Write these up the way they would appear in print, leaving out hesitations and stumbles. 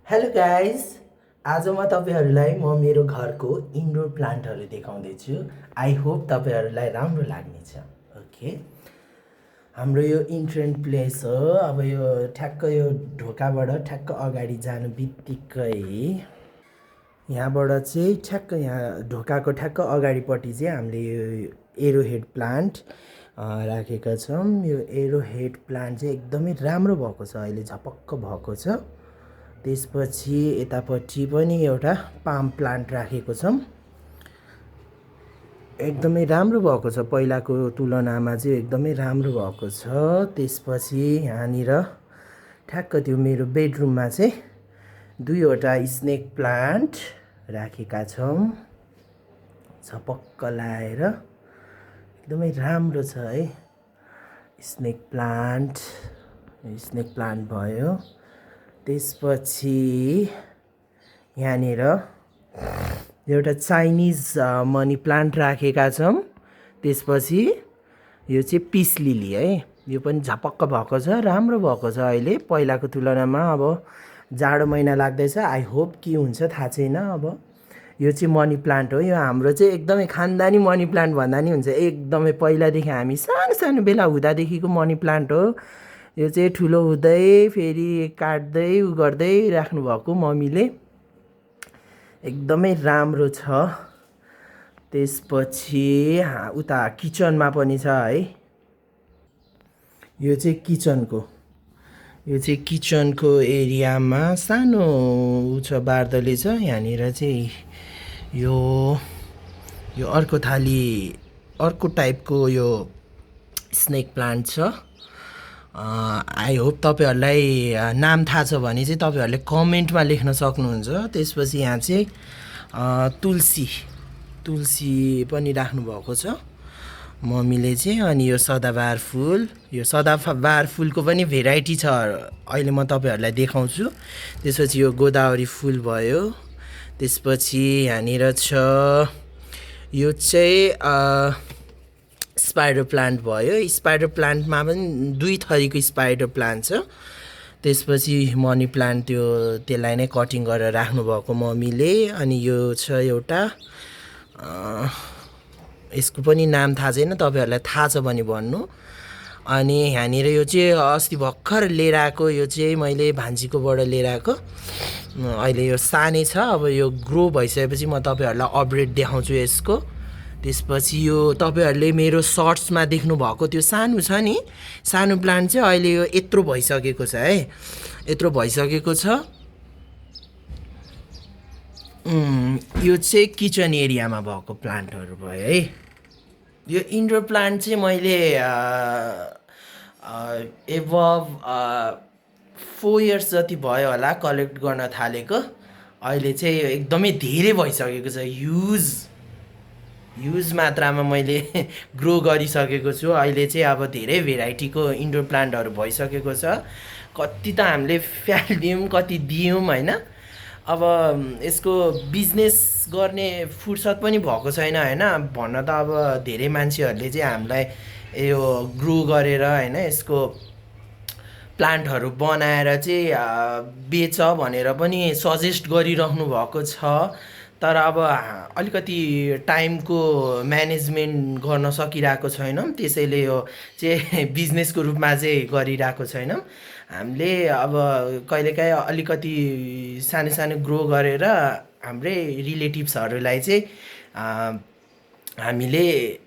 Hello guys. आज म मेरो घरको इन्डोर प्लान्टहरू देखाउँदैछु। आई होप तपाईँहरूलाई राम्रो लाग्नेछ। ओके, हाम्रो यो इन्ट्रेन्ट प्लेस हो। अब यो ठ्याक्क यो ढोकाबाट ठ्याक्क अगाडि जानु बित्तिकै यहाँबाट चाहिँ ठ्याक्क यहाँ ढोकाको ठ्याक्क अगाडिपट्टि चाहिँ हामीले यो एरो हेड प्लान्ट राखेका छौँ। यो एरो हेड प्लान्ट चाहिँ एकदमै राम्रो भएको छ, अहिले झपक्क भएको छ। त्यसपछि यतापट्टि पनि एउटा पाम प्लान्ट राखेको छौँ। एकदमै राम्रो भएको छ, पहिलाको तुलनामा चाहिँ एकदमै राम्रो भएको छ। त्यसपछि यहाँनिर ठ्याक्क त्यो मेरो बेडरुममा चाहिँ दुईवटा स्नेक प्लान्ट राखेका छौँ, झपक्क लाएर एकदमै राम्रो छ है। स्नेक प्लान्ट भयो। त्यसपछि यहाँनिर एउटा चाइनिज मनी प्लान्ट राखेका छौँ। त्यसपछि यो चाहिँ पिस लिली है, यो पनि झपक्क भएको छ, राम्रो भएको छ अहिले पहिलाको तुलनामा। अब जाडो महिना लाग्दैछ, आई होप के हुन्छ थाहा छैन। अब यो चाहिँ मनी प्लान्ट हो। यो हाम्रो चाहिँ एकदमै खानदानी मनी प्लान्ट भन्दा नि हुन्छ, एकदमै पहिलादेखि हामी सानो सानो बेला हुँदादेखिको मनी प्लान्ट हो। यो चाहिँ ठुलो हुँदै फेरि काट्दै गर्दै राख्नुभएको मम्मीले, एकदमै राम्रो छ। त्यसपछि उता किचनमा पनि छ है। यो चाहिँ किचनको एरियामा सानो छ, बार्दले छ। यहाँनिर चाहिँ यो अर्को टाइपको यो स्नेक प्लान्ट छ। आई होप तपाईँहरूलाई नाम थाहा छ भने चाहिँ तपाईँहरूले कमेन्टमा लेख्न सक्नुहुन्छ। त्यसपछि यहाँ चाहिँ तुलसी पनि राख्नुभएको छ मम्मीले चाहिँ। अनि यो सदाबहार फुलको पनि भेराइटी छ, अहिले म तपाईँहरूलाई देखाउँछु। त्यसपछि यो गोदावरी फुल भयो। त्यसपछि यहाँनिर छ यो चाहिँ स्पाइडर प्लान्ट भयो। स्पाइडर प्लान्टमा पनि दुई थरीको स्पाइडर प्लान्ट छ। त्यसपछि मनी प्लान्ट त्यसलाई नै कटिङ गरेर राख्नुभएको मम्मीले। अनि यो छ एउटा यसको पनि नाम थाहा छैन, तपाईँहरूलाई थाहा छ भने भन्नु। अनि यहाँनिर यो चाहिँ अस्ति भर्खर लिएर आएको, यो चाहिँ मैले भान्जीकोबाट लिएर आएको। अहिले यो सानै छ, अब यो ग्रो भइसकेपछि म तपाईँहरूलाई अपडेट देखाउँछु यसको। त्यसपछि यो तपाईँहरूले मेरो सर्ट्समा देख्नुभएको त्यो सानो छ नि, सानो प्लान्ट चाहिँ अहिले यो यत्रो भइसकेको छ है, यत्रो भइसकेको छ। यो चाहिँ किचन एरियामा भएको प्लान्टहरू भयो है। यो इन्डोर प्लान्ट चाहिँ मैले एबभ 4 इयर्स जति भयो होला कलेक्ट गर्न थालेको। अहिले चाहिँ यो एकदमै धेरै भइसकेको छ, ह्युज मात्रामा मैले ग्रो गरिसकेको छु। अहिले चाहिँ अब धेरै भेराइटीको इन्डोर प्लान्टहरू भइसकेको छ। कति त हामीले फ्यालिदियौँ, कति दियौँ होइन। अब यसको बिजनेस गर्ने फुर्सद पनि भएको छैन होइन। भन्न त अब धेरै मान्छेहरूले चाहिँ हामीलाई यो ग्रो गरेर होइन, यसको प्लान्टहरू बनाएर चाहिँ बेच भनेर पनि सजेस्ट गरिराख्नु भएको छ। तर अब अलिकति टाइमको म्यानेजमेन्ट गर्न सकिरहेको छैनौँ, त्यसैले यो चाहिँ बिजनेसको रूपमा चाहिँ गरिरहेको छैनौँ हामीले। अब कहिलेकाहीँ अलिकति सानो सानो ग्रो गरेर हाम्रै रिलेटिभ्सहरूलाई चाहिँ हामीले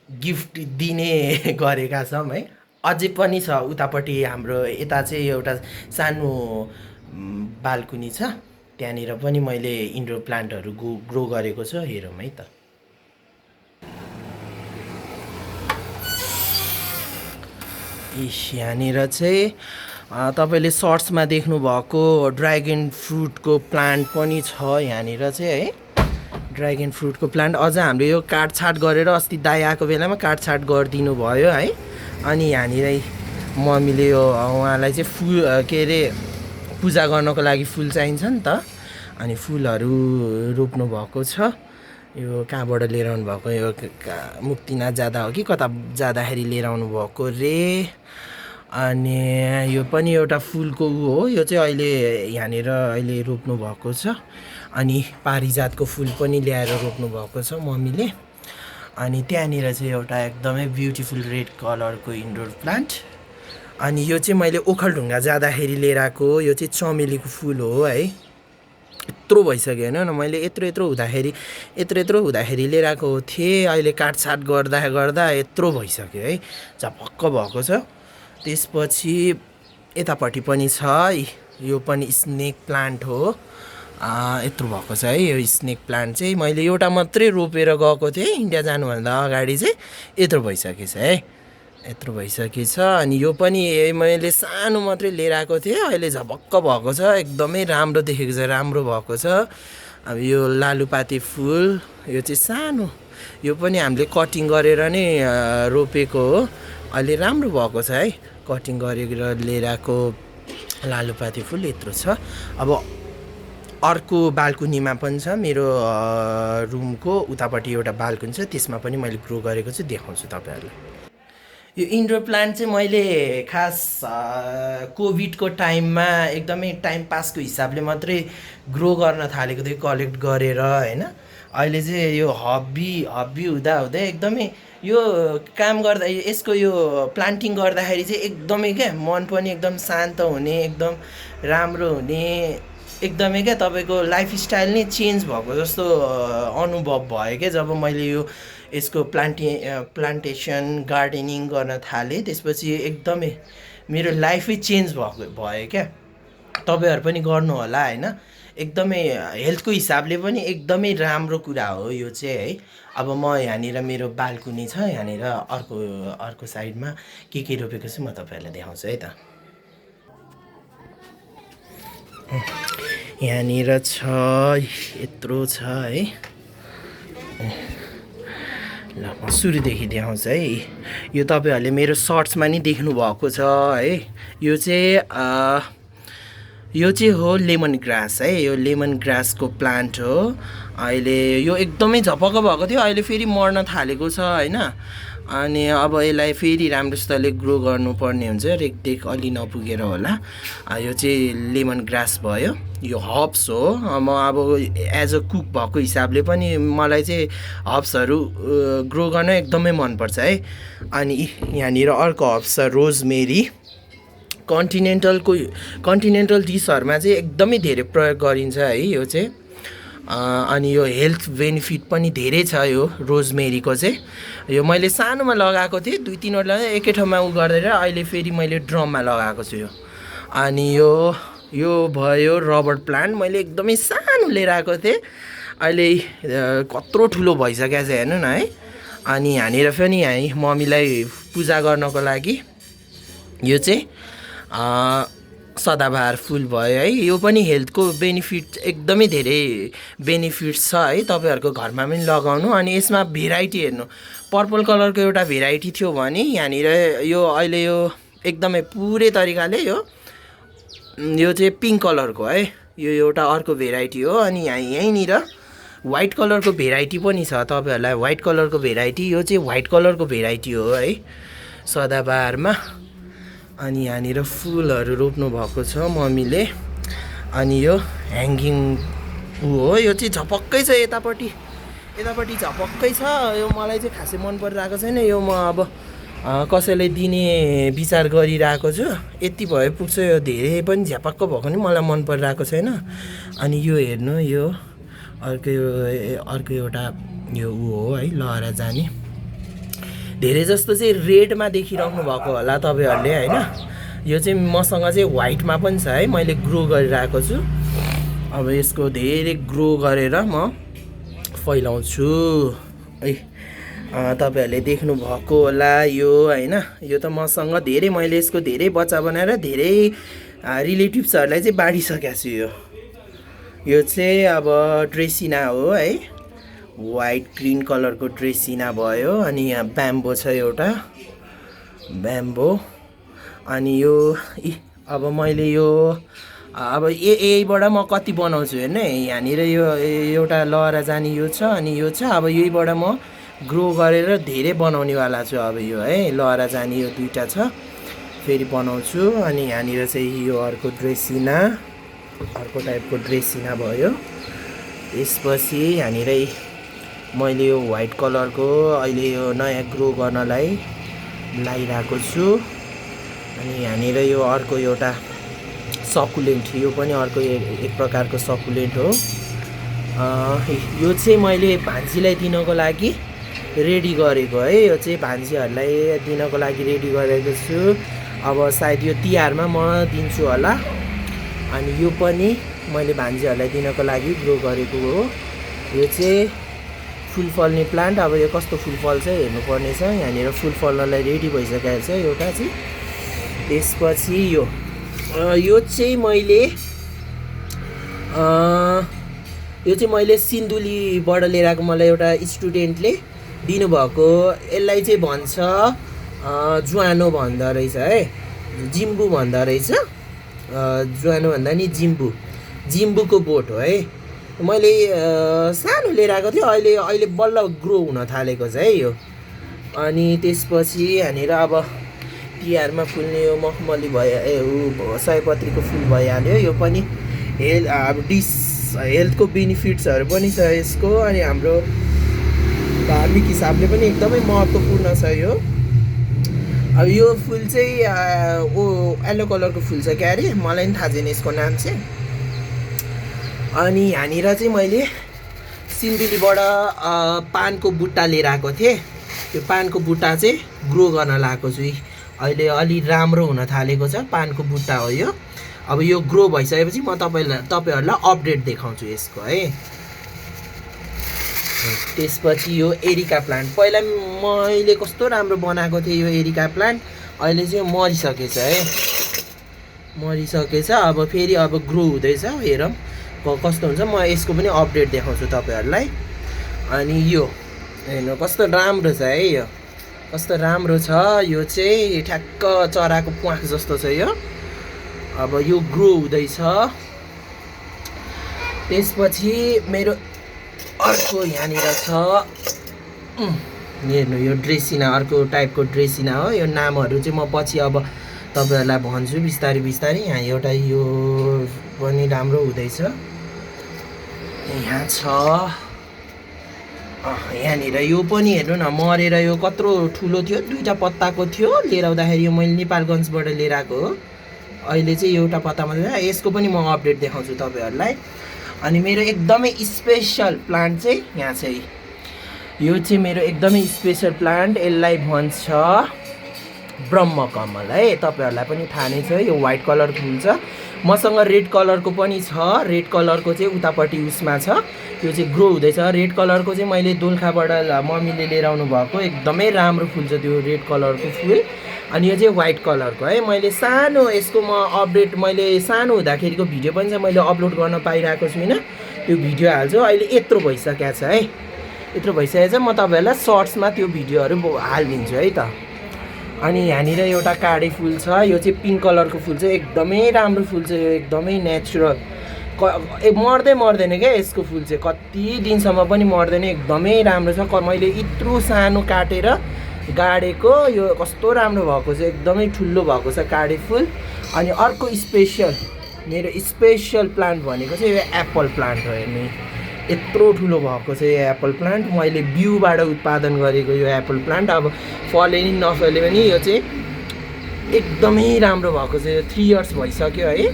गिफ्ट दिने गरेका छौँ है। अझै पनि छ उतापट्टि हाम्रो, यता चाहिँ एउटा सानो बाल्कुनी छ, त्यहाँनिर पनि मैले इन्डोर प्लान्टहरू ग्रो गरेको छु। हेरौँ है त। यहाँनिर चाहिँ तपाईँले सर्ट्समा देख्नुभएको ड्र्यागन फ्रुटको प्लान्ट पनि छ यहाँनिर चाहिँ है। ड्र्यागन फ्रुटको प्लान्ट अझ हामीले यो काटछाट गरेर अस्ति दाइ आएको बेलामा काटछाट गरिदिनु भयो है। अनि यहाँनिर मम्मीले यो उहाँलाई चाहिँ पूजा गर्नको लागि फुल चाहिन्छ नि त, अनि फुलहरू रोप्नु भएको छ। यो कहाँबाट लिएर आउनु भएको, यो मुक्तिनाथ जाँदा हो कि कता जाँदाखेरि लिएर आउनु भएको रे। अनि यो पनि एउटा फुलको हो, यो चाहिँ अहिले यहाँनिर अहिले रोप्नु भएको छ। अनि पारिजातको फुल पनि ल्याएर रोप्नु भएको छ मम्मीले। अनि त्यहाँनिर चाहिँ एउटा एकदमै ब्युटिफुल रेड कलरको इन्डोर प्लान्ट। अनि यो चाहिँ मैले ओखलढुङ्गा जाँदाखेरि लिएर आएको, यो चाहिँ चमेलीको फुल हो है। यत्रो भइसक्यो होइन न, मैले यत्रो हुँदाखेरि लिएर आएको थिएँ, अहिले काटछाट गर्दा गर्दा यत्रो भइसक्यो है, झपक्क भएको छ। त्यसपछि यतापट्टि पनि छ, यो पनि स्नेक प्लान्ट हो। यत्रो भएको छ है। यो स्नेक प्लान्ट चाहिँ मैले एउटा मात्रै रोपेर गएको थिएँ इन्डिया जानुभन्दा अगाडि चाहिँ, यत्रो भइसकेछ है, यत्रो भइसकेछ। अनि यो पनि मैले सानो मात्रै लिएर आएको थिएँ, अहिले झपक्क भएको छ, एकदमै राम्रो देखेको छ, राम्रो भएको छ। अब यो लालुपाते फुल, यो चाहिँ सानो, यो पनि हामीले कटिङ गरेर नै रोपेको हो, अहिले राम्रो भएको छ है, कटिङ गरेर लिएर आएको लालुपाते फुल यत्रो छ। अब अर्को बाल्कुनीमा पनि छ, मेरो रुमको उतापट्टि एउटा बाल्कुनी छ, त्यसमा पनि मैले ग्रो गरेको छु, देखाउँछु तपाईँहरूलाई। यो इन्डोर प्लान्ट चाहिँ मैले खास कोभिडको टाइममा एकदमै टाइम पासको हिसाबले मात्रै ग्रो गर्न थालेको थिएँ, कलेक्ट गरेर होइन। अहिले चाहिँ यो हब्बी हुँदै एकदमै यो काम गर्दा, यसको यो प्लान्टिङ गर्दाखेरि चाहिँ एकदमै क्या मन पनि एकदम शान्त हुने, एकदम राम्रो हुने, एकदमै क्या तपाईँको लाइफस्टाइल नै चेन्ज भएको जस्तो अनुभव भयो क्या जब मैले यो यसको प्लान्टेसन गार्डनिङ गर्न थालेँ। त्यसपछि एकदमै मेरो लाइफै चेन्ज भयो क्या। तपाईँहरू पनि गर्नु होला होइन, एकदमै हेल्थको हिसाबले पनि एकदमै राम्रो कुरा हो यो चाहिँ है। अब म यहाँनिर मेरो बाल्कुनी छ, यहाँनिर अर्को साइडमा के रोपेको छु म तपाईँहरूलाई देखाउँछु है त। यहाँनिर छ, यत्रो छ है। ल म सुरुदेखि देखाउँछु है। यो तपाईँहरूले मेरो सर्ट्समा नि देख्नु भएको छ है। यो चाहिँ हो लेमन ग्रास है, यो लेमन ग्रासको प्लान्ट हो। अहिले यो एकदमै झपक्क भएको थियो, अहिले फेरि मर्न थालेको छ होइन। अनि अब यसलाई फेरि राम्रोसितले ग्रो गर्नुपर्ने हुन्छ, रेखदेख अलि नपुगेर होला। यो चाहिँ लेमन ग्रास भयो, यो हब्स हो। म अब एज अ कुक भएको हिसाबले पनि मलाई चाहिँ हब्सहरू ग्रो गर्न एकदमै मनपर्छ है। अनि यहाँनिर अर्को हब्स छ रोजमेरी, कन्टिनेन्टल डिसहरूमा चाहिँ एकदमै धेरै प्रयोग गरिन्छ है यो चाहिँ। अनि यो हेल्थ बेनिफिट पनि धेरै छ यो रोजमेरीको चाहिँ। यो मैले सानोमा लगाएको थिएँ, 2-3वटा एकै ठाउँमा गरेर अहिले फेरि मैले ड्रममा लगाएको छु यो। अनि यो भयो रबर प्लान्ट, मैले एकदमै सानो लिएर आएको थिएँ, अहिले कत्रो ठुलो भइसकेको छ हेर्नु न है। अनि यहाँनिर पनि मम्मीलाई पूजा गर्नको लागि यो चाहिँ सदाबहार फुल भयो है। यो पनि हेल्थको बेनिफिट एकदमै धेरै बेनिफिट्स छ है, तपाईँहरूको घरमा पनि लगाउनु। अनि यसमा भेराइटी हेर्नु, पर्पल कलरको एउटा भेराइटी थियो भने यहाँनिर यो अहिले यो एकदमै पुरै तरिकाले यो चाहिँ पिङ्क कलरको है, यो एउटा अर्को भेराइटी हो। अनि यहीँनिर व्हाइट कलरको भेराइटी पनि छ, तपाईँहरूलाई व्हाइट कलरको भेराइटी, यो चाहिँ व्हाइट कलरको भेराइटी हो है सदाबहारमा। अनि यहाँनिर फुलहरू रोप्नु भएको छ मम्मीले। अनि यो ह्याङ्गिङ हो, यो चाहिँ झपक्कै छ, यतापट्टि झपक्कै छ। यो मलाई चाहिँ खासै मन परिरहेको छैन, यो म अब कसैलाई दिने विचार गरिरहेको छु। यति भए पुग्छ, यो धेरै पनि झ्यापक्क भएको नि मलाई मन परिरहेको छैन। अनि यो हेर्नु, यो अर्को एउटा यो हो है, लहरा जाने। धेरै जस्तो चाहिँ रेडमा देखिराख्नु भएको होला तपाईँहरूले होइन। यो चाहिँ मसँग चाहिँ व्हाइटमा पनि छ है, मैले ग्रो गरिरहेको छु। अब यसको धेरै ग्रो गरेर म फैलाउँछु है। तपाईँहरूले देख्नु भएको होला यो होइन। यो त मसँग धेरै, मैले यसको धेरै बच्चा बनाएर धेरै रिलेटिभ्सहरूलाई चाहिँ बाँडिसकेको छु। यो चाहिँ अब ड्रेसिना हो है, व्हाइट ग्रीन कलरको ड्रेसिना भयो। अनि यहाँ ब्याम्बो छ एउटा, ब्याम्बो। अनि यो अब मैले यो अब यहीबाट म कति बनाउँछु हेर्नु है। यहाँनिर यो एउटा लहरा जाने यो छ, अनि यो छ। अब यहीबाट म ग्रो गरेर धेरै बनाउनेवाला छु अब यो है, लहरा जाने यो दुईवटा छ। फेरि बनाउँछु। अनि यहाँनिर चाहिँ यो अर्को ड्रेसिना, अर्को टाइपको ड्रेसिना भयो। त्यसपछि यहाँनिरै मैले यो व्हाइट कलरको अहिले यो नयाँ ग्रो गर्नलाई लगाइरहेको छु। अनि यहाँनिर यो अर्को एउटा सकुलेन्ट, यो पनि अर्को एक प्रकारको सकुलेन्ट हो। यो चाहिँ मैले भान्जीलाई दिनको लागि रेडी गरेको है। यो चाहिँ भान्जीहरूलाई दिनको लागि रेडी गरेको छु। अब सायद यो तिहारमा म दिन्छु होला। अनि यो पनि मैले भान्जीहरूलाई दिनको लागि ग्रो गरेको हो। यो चाहिँ फुल फल्ने प्लान्ट। अब यो कस्तो फुल फल्छ हेर्नुपर्ने छ। यहाँनिर फुल फल्नलाई रेडी भइसकेको छ एउटा चाहिँ। त्यसपछि यो चाहिँ मैले सिन्धुलीबाट लिएर आएको, मलाई एउटा स्टुडेन्टले दिनुभएको। यसलाई चाहिँ भन्छ ज्वानो भन्दो रहेछ है, जिम्बू भन्दो रहेछ। ज्वानो भन्दा नि जिम्बूको बोट हो है। मैले सानो लिएर आएको थिएँ, अहिले बल्ल ग्रो हुन थालेको छ है यो। अनि त्यसपछि यहाँनिर अब तिहारमा फुल्ने यो मखमली भयो, सयपत्रीको फुल भइहाल्यो। यो पनि अब हेल्थको बेनिफिट्सहरू पनि छ यसको। अनि हाम्रो धार्मिक हिसाबले पनि एकदमै महत्त्वपूर्ण छ यो। अब यो फुल चाहिँ येल्लो कलरको फुल छ क्या अरे, मलाई पनि थाहा छैन यसको नाम चाहिँ। अनि यहाँनिर चाहिँ मैले सिन्धुलीबाट पानको बुट्टा लिएर आएको थिएँ। यो पानको बुट्टा चाहिँ ग्रो गर्न लगाएको छु। अहिले अलि राम्रो हुन थालेको छ, पानको बुट्टा हो यो। अब यो ग्रो भइसकेपछि म तपाईँहरूलाई अपडेट देखाउँछु यसको है। त्यसपछि यो एरिका प्लान्ट, पहिला मैले कस्तो राम्रो बनाएको थिएँ यो एरिका प्लान्ट, अहिले चाहिँ मरिसकेछ है, मरिसकेछ। अब फेरि अब ग्रो हुँदैछ, हेरौँ कस्तो हुन्छ। म यसको पनि अपडेट देखाउँछु तपाईँहरूलाई। अनि यो हेर्नु कस्तो राम्रो छ है, यो कस्तो राम्रो छ। यो चाहिँ ठ्याक्क चराको प्वाख जस्तो छ यो। अब यो ग्रो हुँदैछ। त्यसपछि मेरो अर्को यहाँनिर छ, हेर्नु यो ड्रेसिना, अर्को टाइपको ड्रेसिना हो। यो नामहरू चाहिँ म पछि अब तपाईँहरूलाई भन्छु बिस्तारै बिस्तारै। यहाँ एउटा यो पनि राम्रो हुँदैछ। यहाँ छ यहाँनिर यो पनि हेर्नु न, मरेर यो कत्रो ठुलो थियो, 2टा पत्ताको थियो। लिएर आउँदाखेरि यो मैले नेपालगञ्जबाट लिएर आएको हो। अहिले चाहिँ एउटा पत्ता मात्रै। यसको पनि म अपडेट देखाउँछु तपाईँहरूलाई। अनि मेरो एकदमै स्पेसल प्लान्ट चाहिँ यहाँ चाहिँ यो चाहिँ मेरो एकदमै स्पेसल प्लान्ट, यसलाई भन्छ ब्रह्मकमल है। तपाईँहरूलाई पनि थाहा नै छ, यो व्हाइट कलरको हुन्छ। मसँग रेड कलरको पनि छ। रेड कलरको चाहिँ उतापट्टि उसमा छ, त्यो चाहिँ ग्रो हुँदैछ। रेड कलरको चाहिँ मैले दोलखाबाट मम्मीले लिएर आउनु भएको, एकदमै राम्रो फुल्छ त्यो रेड कलरको फुल। अनि यो चाहिँ व्हाइट कलरको है। मैले सानो यसको अपडेट मैले सानो हुँदाखेरिको भिडियो पनि चाहिँ मैले अपलोड गर्न पाइरहेको छुइनँ। त्यो भिडियो हाल्छु। अहिले यत्रो भइसकेको छ है, यत्रो भइसकेको छ। म तपाईँहरूलाई सर्ट्समा त्यो भिडियोहरू हालिदिन्छु है त। अनि यहाँनिर एउटा काडे फुल छ। यो चाहिँ पिङ्क कलरको फुल चाहिँ एकदमै राम्रो फुल छ यो, एकदमै नेचुरल। मर्दैन क्या यसको फुल चाहिँ, कति दिनसम्म पनि मर्दैन, एकदमै राम्रो छ। मैले यत्रो सानो काटेर गाडेको, यो कस्तो राम्रो भएको छ, एकदमै ठुलो भएको छ काडे फुल। अनि अर्को मेरो स्पेसल प्लान्ट भनेको चाहिँ यो एप्पल प्लान्ट हो। हेर्नु यत्रो ठुलो भएको छ यो एप्पल प्लान्ट। मैले बिउबाट उत्पादन गरेको यो एप्पल प्लान्ट। अब फले नि नफले पनि यो चाहिँ एकदमै राम्रो भएको छ। यो 3 इयर्स भइसक्यो है,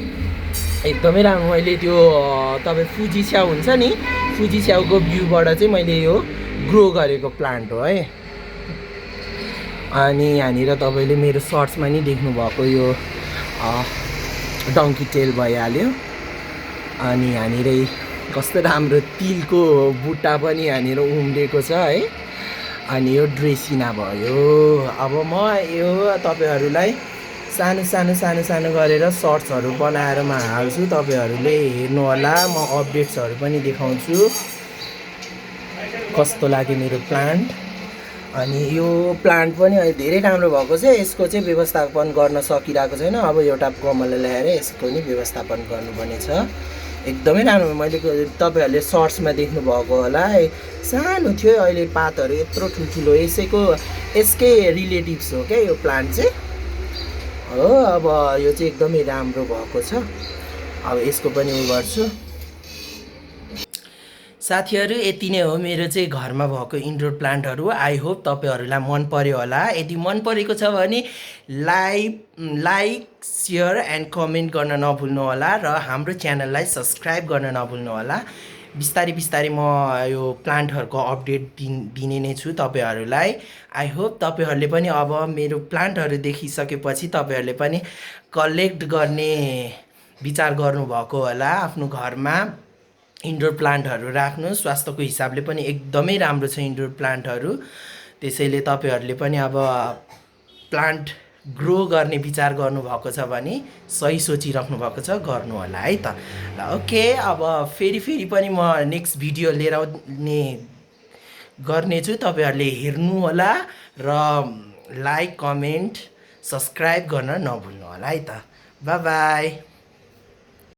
एकदमै राम्रो। मैले त्यो तपाईँ फुजी स्याउ हुन्छ नि, फुजी स्याउको बिउबाट चाहिँ मैले यो ग्रो गरेको प्लान्ट हो है। अनि यहाँनिर तपाईँले मेरो सर्ट्समा नि देख्नुभएको यो डङ्की टेल भइहाल्यो। अनि यहाँनिरै कस्तो राम्रो तिलको बुट्टा पनि यहाँनिर उम्रेको छ है। अनि यो ड्रेसिना भयो। अब म यो तपाईँहरूलाई सानो गरेर सर्ट्सहरू बनाएर म हाल्छु, तपाईँहरूले हेर्नु होला। म अपडेट्सहरू पनि देखाउँछु कस्तो लाग्यो मेरो प्लान्ट। अनि यो प्लान्ट पनि अहिले धेरै राम्रो भएको छ। यसको चाहिँ व्यवस्थापन गर्न सकिरहेको छैन। अब एउटा गमला ल्याएर यसको नि व्यवस्थापन गर्नुपर्ने छ। एकदमै राम्रो। मैले तपाईँहरूले सर्ट्समा देख्नुभएको होला, सानो थियो, अहिले पातहरू यत्रो ठुल्ठुलो। यसकै रिलेटिभ्स हो क्या यो प्लान्ट चाहिँ। हो। अब यो चाहिँ एकदमै राम्रो भएको छ। अब यसको पनि उ गर्छु। साथीहरू यति नै हो मेरो चाहिँ घरमा भएको इन्डोर प्लान्टहरू। आई होप तपाईँहरूलाई मन पर्यो होला। यदि मन परेको छ भने लाइक सेयर एन्ड कमेन्ट गर्न नभुल्नु होला र हाम्रो च्यानललाई सब्सक्राइब गर्न नभुल्नु होला। बिस्तारै बिस्तारै म यो प्लान्टहरूको अपडेट दिने नै छु तपाईँहरूलाई। आई होप तपाईँहरूले पनि अब मेरो प्लान्टहरू देखिसकेपछि तपाईँहरूले पनि कलेक्ट गर्ने विचार गर्नुभएको होला। आफ्नो घरमा इन्डोर प्लान्टहरू राख्नु स्वास्थ्यको हिसाबले पनि एकदमै राम्रो छ इन्डोर प्लान्टहरू। त्यसैले तपाईँहरूले पनि अब प्लान्ट ग्रो गर्ने विचार गर्नुभएको छ भने सही सोचिराख्नु भएको छ, गर्नु होला है त। ल ओके, अब फेरि पनि म नेक्स्ट भिडियो लिएर आउने गर्नेछु। तपाईँहरूले हेर्नु होला र लाइक कमेन्ट सब्सक्राइब गर्न नभुल्नु होला है त। By by.